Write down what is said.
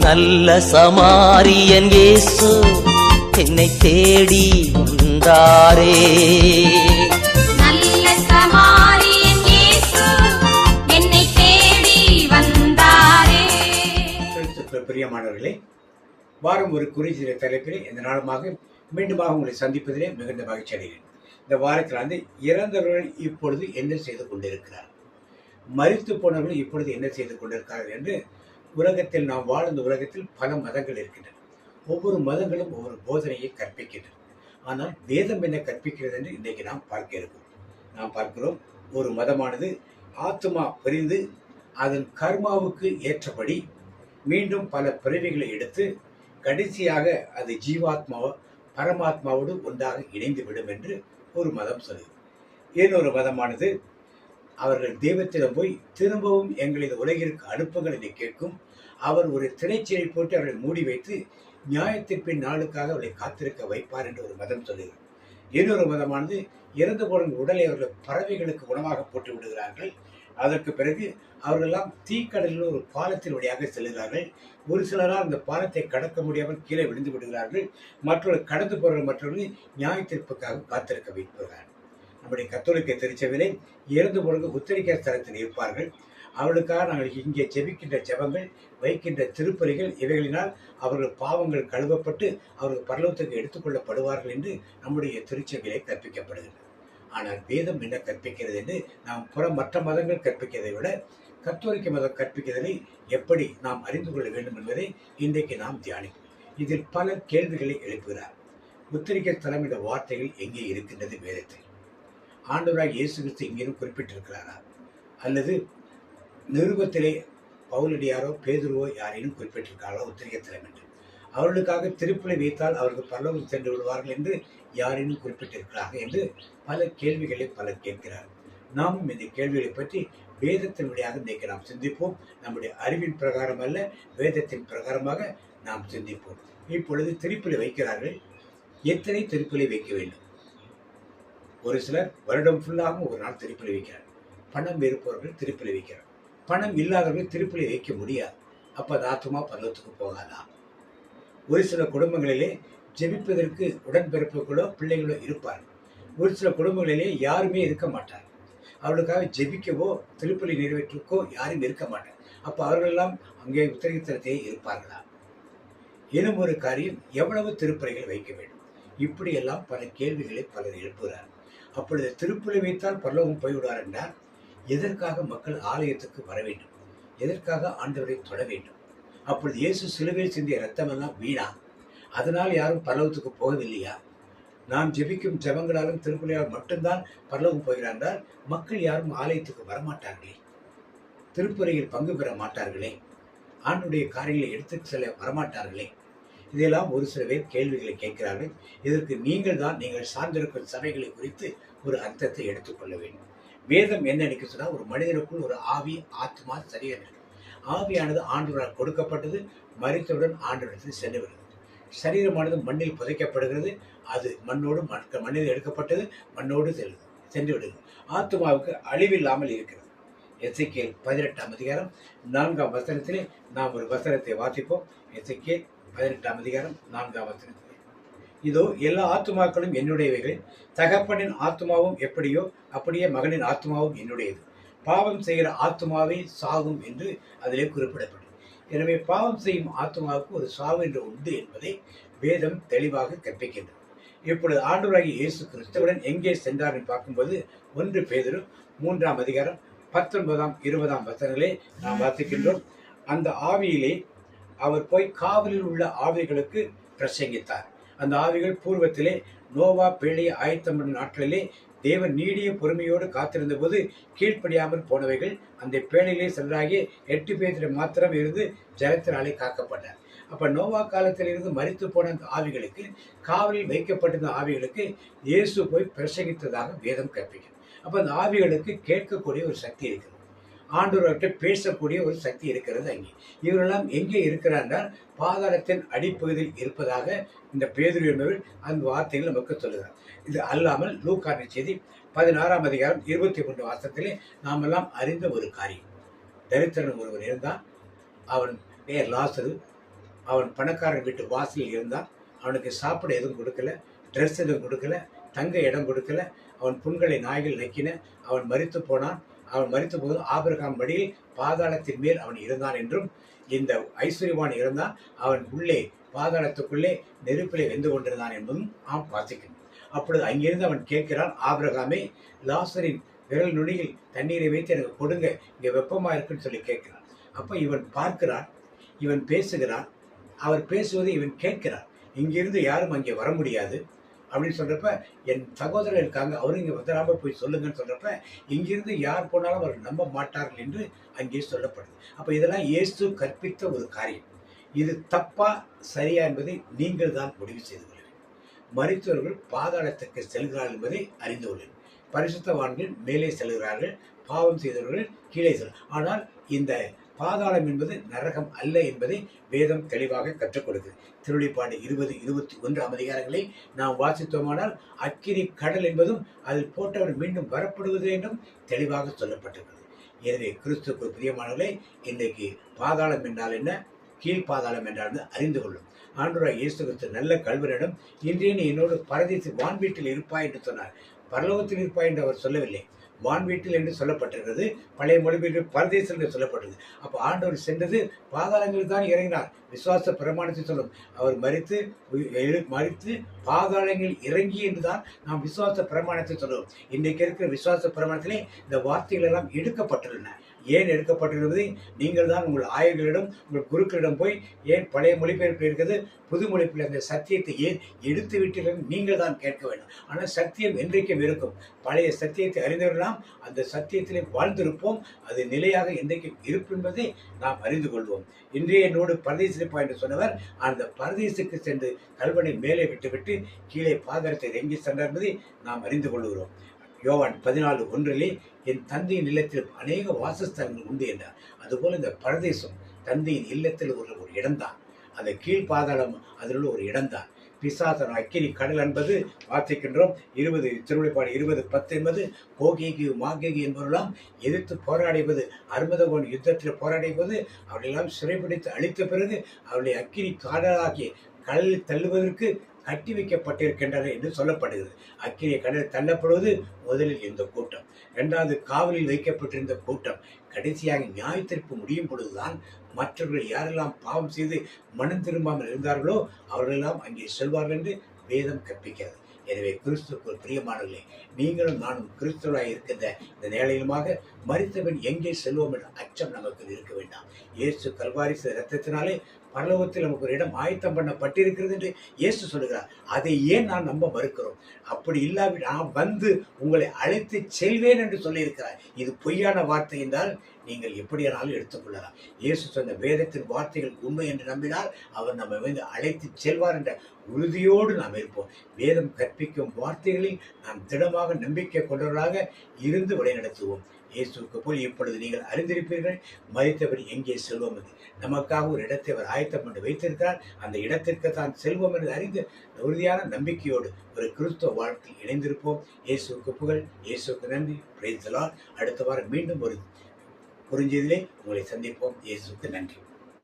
நல்ல சமாரியன் இயேசு என்னை தேடி வந்தாரே. நல்ல சமாரியன் இயேசு என்னை தேடி வந்தாரே. பிரியமானவர்களே, வாரம் ஒரு குறிஞ்சிற தலைப்பிலே இந்த நாளுமாக மீண்டுமாக உங்களை சந்திப்பதிலே மிகுந்த மகிழ்ச்சி அடைகிறேன். இந்த வாரத்தில் இறந்தவர்கள் இப்பொழுது என்ன செய்து கொண்டிருக்கிறார், மரித்து போனவர்கள் இப்பொழுது என்ன செய்து கொண்டிருக்கிறார்கள் என்று உலகத்தில் நாம் வாழ்ந்த உலகத்தில் பல மதங்கள் இருக்கின்றன. ஒவ்வொரு மதங்களும் ஒவ்வொரு போதனையை கற்பிக்கின்றன. ஆனால் வேதம் என்ன கற்பிக்கிறது என்று இன்றைக்கு நாம் பார்க்கிறோம். ஒரு மதமானது ஆத்மா பிரிந்து அதன் கர்மாவுக்கு ஏற்றபடி மீண்டும் பல பிறவிகளை எடுத்து கடைசியாக அது ஜீவாத்மாவோ பரமாத்மாவோடு ஒன்றாக இணைந்து விடும் என்று ஒரு மதம் சொல்லுது. இன்னொரு மதமானது அவர்கள் தெய்வத்திடம் போய் திரும்பவும் எங்களை இந்த உலகிற்கு அனுப்புங்கள் என்று கேட்கும். அவர் ஒரு திரைச்சீலை போட்டு அவர்களை மூடி வைத்து நியாயத்திற்பின் நாளுக்காக அவர்களை காத்திருக்க வைப்பார் என்று ஒரு மதம் சொல்லுகிறது. இன்னொரு மதமானது இறந்து போன உடலை அவர்கள் பறவைகளுக்கு உணவாக போட்டு விடுகிறார்கள். அதற்கு பிறகு அவர்களெல்லாம் தீக்கடலில் ஒரு பாலத்தின் வழியாக செல்கிறார்கள். ஒரு சிலரால் அந்த பாலத்தை கடக்க முடியாமல் கீழே விழுந்து விடுகிறார்கள். மற்றவர்கள் கடந்து மற்றவர்கள் நியாயத்திற்காக காத்திருக்க வைப்பார்கள். நம்முடைய கத்தோலிக்க திருச்சபையிலே இறந்து போன உத்தரிக்கை ஸ்தலத்தில் இருப்பார்கள். அவர்களுக்காக நாங்கள் இங்கே ஜெபிக்கின்ற ஜெபங்கள், வைக்கின்ற திருப்பலிகள், இவைகளினால் அவர்கள் பாவங்கள் கழுவப்பட்டு அவர்கள் பரலோகத்துக்கு எடுத்துக்கொள்ளப்படுவார்கள் என்று நம்முடைய திருச்சபையிலே கற்பிக்கப்படுகிறது. ஆனால் வேதம் என்ன கற்பிக்கிறது என்று நாம் மற்ற மதங்கள் கற்பிக்கிறதை விட கத்தோலிக்க மதம் கற்பிக்கிறதை எப்படி நாம் அறிந்து கொள்ள வேண்டும் என்பதை இன்றைக்கு நாம் தியானிப்போம். இதில் பல கேள்விகளை எழுப்புகிறார். உத்தரிக்கை ஸ்தலம் என்ற வார்த்தைகள் எங்கே இருக்கின்றது வேதத்தில்? ஆண்டவராக இயேசு கிறிஸ்து எங்கேயும் குறிப்பிட்டிருக்கிறாரா? அல்லது நிருபத்திலே பவுலடியாரோ பேதுருவோ யாரேனும் குறிப்பிட்டிருக்கிறாரோ உத்தரிக்கை ஸ்தலம் என்று? அவர்களுக்காக திருப்பலி வைத்தால் அவர்கள் பரலோகம் சென்று விடுவார்கள் என்று யாரேனும் குறிப்பிட்டிருக்கிறார்கள் என்று பல கேள்விகளை பலர் கேட்கிறார். நாமும் இந்த கேள்விகளை பற்றி வேதத்தின் வழியாக இன்றைக்கு நாம் சிந்திப்போம். நம்முடைய அறிவின் பிரகாரம் அல்ல, வேதத்தின் பிரகாரமாக நாம் சிந்திப்போம். இப்பொழுது திருப்பலி வைக்கிறார்கள். எத்தனை திருப்பலி வைக்க வேண்டும்? ஒரு சிலர் வருடம் ஃபுல்லாகவும் ஒரு நாள் திருப்பலி வைக்கிறார். பணம் இருப்பவர்கள் திருப்பலி வைக்கிறார். பணம் இல்லாதவர்கள் திருப்பலி வைக்க முடியாது. அப்போ அது ஆத்மா பரலோகத்துக்கு போகாதா? ஒரு சில குடும்பங்களிலே ஜெபிப்பதற்கு உடன்பிறப்புகளோ பிள்ளைகளோ இருப்பார்கள். ஒரு சில குடும்பங்களிலே யாருமே இருக்க மாட்டார். அவர்களுக்காக ஜெபிக்கவோ திருப்பலி நிறைவேற்றுக்கோ யாரும் இருக்க மாட்டார். அப்போ அவர்களெல்லாம் அங்கே உத்தரிக்கத்தலத்தையே இருப்பார்களா? இன்னும் ஒரு காரியம், எவ்வளவு திருப்பலிகள் வைக்க வேண்டும்? இப்படியெல்லாம் பல கேள்விகளை பலர் எழுப்புகிறார். அப்பொழுது திருப்பலி வைத்தால் பரலோகம் போய்விடுவார் என்றால் எதற்காக மக்கள் ஆலயத்துக்கு வர வேண்டும்? எதற்காக ஆண்டவரை தொட வேண்டும்? அப்பொழுது இயேசு சிலுவையில் சிந்திய ரத்தமெல்லாம் வீணா? அதனால் யாரும் பரலோகத்துக்கு போகவில்லையா? நாம் ஜெபிக்கும் ஜெபங்களாலும் திருப்பலியால் மட்டும்தான் பரலோகம் போகிறார் என்றால் மக்கள் யாரும் ஆலயத்துக்கு வரமாட்டார்களே, திருப்பலியில் பங்கு பெற மாட்டார்களே, ஆண்டுடைய காரியங்களை எடுத்து செல்ல வரமாட்டார்களே. இதெல்லாம் ஒரு சில பேர் கேள்விகளை கேட்கிறார்கள். இதற்கு நீங்கள் சார்ந்திருக்கும் சபைகளை குறித்து ஒரு அர்த்தத்தை எடுத்துக்கொள்ள வேண்டும். வேதம் என்ன நினைக்க சொன்னால், ஒரு மனிதனுக்குள் ஒரு ஆவி, ஆத்மா, சரீரம் இருக்கு. ஆவியானது ஆண்டவரால் கொடுக்கப்பட்டது, மரித்தவுடன் ஆண்டவரிடத்தில் சென்று விடுகிறது. சரீரமானது மண்ணில் புதைக்கப்படுகிறது, அது மண்ணில் எடுக்கப்பட்டது, மண்ணோடு சென்று விடுகிறது. ஆத்மாவுக்கு அழிவில்லாமல் இருக்கிறது. எசேக்கியேல் 18ஆம் அதிகாரம் 4ஆம் வசனத்திலே நாம் ஒரு வசனத்தை வாசிப்போம். எசேக்கியேல் 18ஆம் அதிகாரம் 4ஆம் வசனத்திலே, இதோ எல்லா ஆத்துமாக்களும் என்னுடையவைகள், தகப்பனின் ஆத்மாவும் எப்படியோ அப்படியே மகனின் ஆத்மாவும் என்னுடையது, பாவம் செய்கிற ஆத்மாவே சாகும் என்று அதிலே குறிப்பிடப்படும். எனவே பாவம் செய்யும் ஆத்மாவுக்கு ஒரு சாவு என்று உண்டு என்பதை வேதம் தெளிவாக கற்பிக்கின்றது. இப்பொழுது ஆண்டவராகிய இயேசு கிறிஸ்துவுடன் எங்கே சென்றார் என்று பார்க்கும்போது 1 பேதுரு 3ஆம் அதிகாரம் 19ஆம் 20ஆம் வசனங்களே நாம் வாசிக்கின்றோம். அந்த ஆவியிலே அவர் போய் காவலில் உள்ள ஆவிகளுக்கு பிரசங்கித்தார். அந்த ஆவிகள் பூர்வத்திலே நோவா பேழையை ஆயத்தம் பண்ண நாட்களிலே தேவன் நீடிய பொறுமையோடு காத்திருந்த போது கீழ்ப்படியாமல் போனவைகள் அந்த பேழையிலே சென்றாகிய 8 பேர் மாத்திரம் இருந்து ஜலத்தினாலே காக்கப்பட்டார். அப்ப நோவா காலத்தில் இருந்து மரித்து போன அந்த ஆவிகளுக்கு, காவலில் வைக்கப்பட்டிருந்த ஆவிகளுக்கு இயேசு போய் பிரசங்கித்ததாக வேதம் கற்பிக்கும். அப்ப அந்த ஆவிகளுக்கு கேட்கக்கூடிய ஒரு சக்தி இருக்கிறது, ஆண்டவர்கிட்ட பேசக்கூடிய ஒரு சக்தி இருக்கிறது. அங்கே இவரெல்லாம் எங்கே இருக்கிறார்? பாதாளத்தின் அடிப்பகுதியில் இருப்பதாக இந்த பேதுரு என்பவர் அந்த வார்த்தைகள் நமக்கு சொல்லுகிறார். இது அல்லாமல் லூக்கா செய்தி 16ஆம் அதிகாரம் 23 வாசத்திலே நாம் எல்லாம் அறிந்த ஒரு காரியம். தரித்திரன் ஒருவர் இருந்தான். அவன் பேர் லாசரு. அவன் பணக்காரன் வீட்டு வாசலில் இருந்தான். அவனுக்கு சாப்பிட எதுவும் கொடுக்கல, ட்ரெஸ் எதுவும் கொடுக்கல, தங்க இடம் கொடுக்கல. அவன் புண்களை நாய்கள் நக்கின. அவன் மரித்து போனான். அவன் மரித்த போது ஆபிரகாம் மடியில் பாதாளத்தின் மேல் அவன் இருந்தான் என்றும், இந்த ஐஸ்வர்யவான் இருந்தான், அவன் உள்ளே பாதாளத்துக்குள்ளே நெருப்பிலே வெந்து கொண்டிருந்தான் என்பதும் அவன் வாசிக்கணும். அப்பொழுது அங்கிருந்து அவன் கேட்கிறான், ஆபிரகாமே, லாசரின் விரல் நுனியில் தண்ணீரை வைத்து எனக்கு கொடுங்க, இங்கே வெப்பமாக இருக்குன்னு சொல்லி கேட்கிறான். அப்போ இவன் பார்க்கிறான், இவன் பேசுகிறான், அவர் பேசுவதை இவன் கேட்கிறான். இங்கிருந்து யாரும் அங்கே வர முடியாது அப்படின்னு சொல்றப்ப, என் சகோதரர் இருக்காங்க, அவரும் இங்கே வந்துடாம போய் சொல்லுங்கன்னு சொல்றப்ப, இங்கிருந்து யார் போனாலும் அவர் நம்ப மாட்டார்கள் என்று அங்கே சொல்லப்படுது. அப்போ இதெல்லாம் இயேசு கற்பித்த ஒரு காரியம். இது தப்பா சரியா என்பதை நீங்கள் தான் முடிவு செய்து கொள்ள வேண்டும். மரித்தவர்கள் பாதாளத்துக்கு செல்கிறார்கள் என்பதை அறிந்து கொள்ளுங்கள். பரிசுத்தவான்கள் மேலே செல்கிறார்கள், பாவம் செய்தவர்கள் கீழே செல்கிறார்கள். ஆனால் இந்த பாதாளம் என்பது நரகம் அல்ல என்பதை வேதம் தெளிவாக கற்றுக் கொடுக்குது. திருவெளிப்பாடு 20-21 அதிகாரங்களை நாம் வாசித்தோமானால் அக்கினி கடல் என்பதும் அதில் போட்டவர் மீண்டும் வரப்படுவது என்றும் தெளிவாக சொல்லப்பட்டிருக்கிறது. எனவே கிறிஸ்துவுக்கு பிரியமானவர்களே, இன்றைக்கு பாதாளம் என்றால் என்ன, கீழ்பாதாளம் என்றால் அறிந்து கொள்ளும். ஆண்டவராகிய இயேசு கிறிஸ்து நல்ல கல்வரிடம், இன்றே நீ என்னோடு பரதேசி வான்வீட்டில் இருப்பாய் என்று சொன்னார். பரலோகத்தில் இருப்பாய் என்று அவர் சொல்லவில்லை, வான்வீட்டில் என்று சொல்லப்பட்டிருக்கிறது. பழைய மொழிபெயர்ப்பு பரதேசம் என்று சொல்லப்பட்டது. அப்போ ஆண்டவர் சென்றது பாதாளங்களுக்கு தான் இறங்கினார். விசுவாச பிரமாணத்தை சொல்லும், அவர் மரித்து பாதாளங்கள் இறங்கி என்றுதான் நாம் விசுவாச பிரமாணத்தை சொல்லுவோம். இன்றைக்கு இருக்கிற விசுவாச பிரமாணத்திலே இந்த வார்த்தைகள் எல்லாம் எடுக்கப்பட்டுள்ளன. ஏன் எடுக்கப்பட்டிருப்பதை நீங்கள் தான் உங்கள் ஆயர்களிடம், உங்கள் குருக்களிடம் போய், ஏன் பழைய மொழிபெயர்ப்பில் இருக்கிறது, புது மொழிப்பில் அந்த சத்தியத்தை ஏன் எடுத்து விட்டீர்கள் நீங்கள் தான் கேட்க வேண்டும். ஆனால் சத்தியம் என்றைக்கும் இருக்கும். பழைய சத்தியத்தை அறிந்தவர்களாம் அந்த சத்தியத்திலே வாழ்ந்திருப்போம். அது நிலையாக என்றைக்கும் இருக்கும் என்பதை நாம் அறிந்து கொள்வோம். இன்றைய என்னோடு பரதேசிப்பா என்று சொன்னவர் அந்த பரதேசுக்கு சென்று கல்வனை மேலே விட்டுவிட்டு கீழே பாதரத்தை இறங்கி சென்றார் என்பதை நாம் அறிந்து கொள்கிறோம். யோவான் 14:1 என் தந்தையின் இல்லத்தில் அநேக வாசஸ்தலங்கள் உண்டு என்றார். அதுபோல இந்த பரதேசம் தந்தையின் இல்லத்தில் ஒரு இடம்தான். அந்த கீழ்பாதாளம் அதில் ஒரு இடம்தான். பிசாசன் அக்கினி கடல் என்பது வாசிக்கின்றோம். திருவெளிப்பாடு 20:10 என்பது கோகேகி மாகேகி என்பவரெல்லாம் எதிர்த்து போராடியது, அர்மதகோன் யுத்தத்தில் போராடியது, அவர்களெல்லாம் சிறைப்பிடித்து அழித்த பிறகு அவர்களை அக்கினி காடலாகிய கடலில் தள்ளுவதற்கு கட்டி வைக்கப்பட்டிருக்கின்றனர் என்று சொல்லப்படுகிறது. அக்கினி கடலில் தள்ளப்படுவது முதலில் இந்த கூட்டம், இரண்டாவது காவலில் வைக்கப்பட்டிருந்த கூட்டம், கடைசியாக நியாய தீர்ப்பு முடியும் பொழுதுதான் மற்றவர்கள் யாரெல்லாம் பாவம் செய்து மனம் திரும்பாமல் இருந்தார்களோ அவர்களெல்லாம் அங்கே செல்வார்கள் என்று வேதம் கற்பிக்கிறது. எனவே கிறிஸ்துவுக்குள் பிரியமானவர்களே, நீங்களும் நானும் கிறிஸ்துவாய் இருக்கின்ற இந்த நிலையிலுமாக மரித்தவன் எங்கே செல்வோம் என்ற அச்சம் நமக்கு இருக்க வேண்டாம். இயேசு கல்வாரி இரத்தத்தினாலே பரலோகத்தில் நமக்கு ஒரு இடம் ஆயத்தம் பண்ணப்பட்டிருக்கிறது என்று இயேசு சொல்லுகிறார். அதை ஏன் நான் நம்ப மறுக்கிறோம்? அப்படி இல்லாவிட்டால் நான் வந்து உங்களை அழைத்து செல்வேன் என்று சொல்லியிருக்கிறார். இது பொய்யான வார்த்தை என்றால் நீங்கள் எப்படியானாலும் எடுத்துக்கொள்ளலாம். இயேசு சொன்ன வேதத்தின் வார்த்தைகள் உண்மை என்று நம்பினால் அவர் நம்மை வந்து அழைத்து செல்வார் என்ற உறுதியோடு நாம் இருப்போம். வேதம் கற்பிக்கும் வார்த்தைகளில் நாம் திடமாக நம்பிக்கை கொண்டவர்களாக இருந்து வழிநடத்துவோம். இயேசுக்கு போல் இப்பொழுது நீங்கள் அறிந்திருப்பீர்கள், மரித்தவர் எங்கே செல்வோம் என்று. நமக்காக ஒரு இடத்தை அவர் ஆயத்தம் பண்ணி வைத்திருக்கிறார். அந்த இடத்திற்கு தான் செல்வோம் என்று அறிந்து உறுதியான நம்பிக்கையோடு ஒரு கிறிஸ்துவ வாழ்க்கையில் இணைந்திருப்போம். இயேசுக்கு புகழ், இயேசுக்கு நன்றி. Praise the Lord. அடுத்த வாரம் மீண்டும் ஒரு குறுஞ்செய்தியிலே உங்களை சந்திப்போம். இயேசுக்கு நன்றி.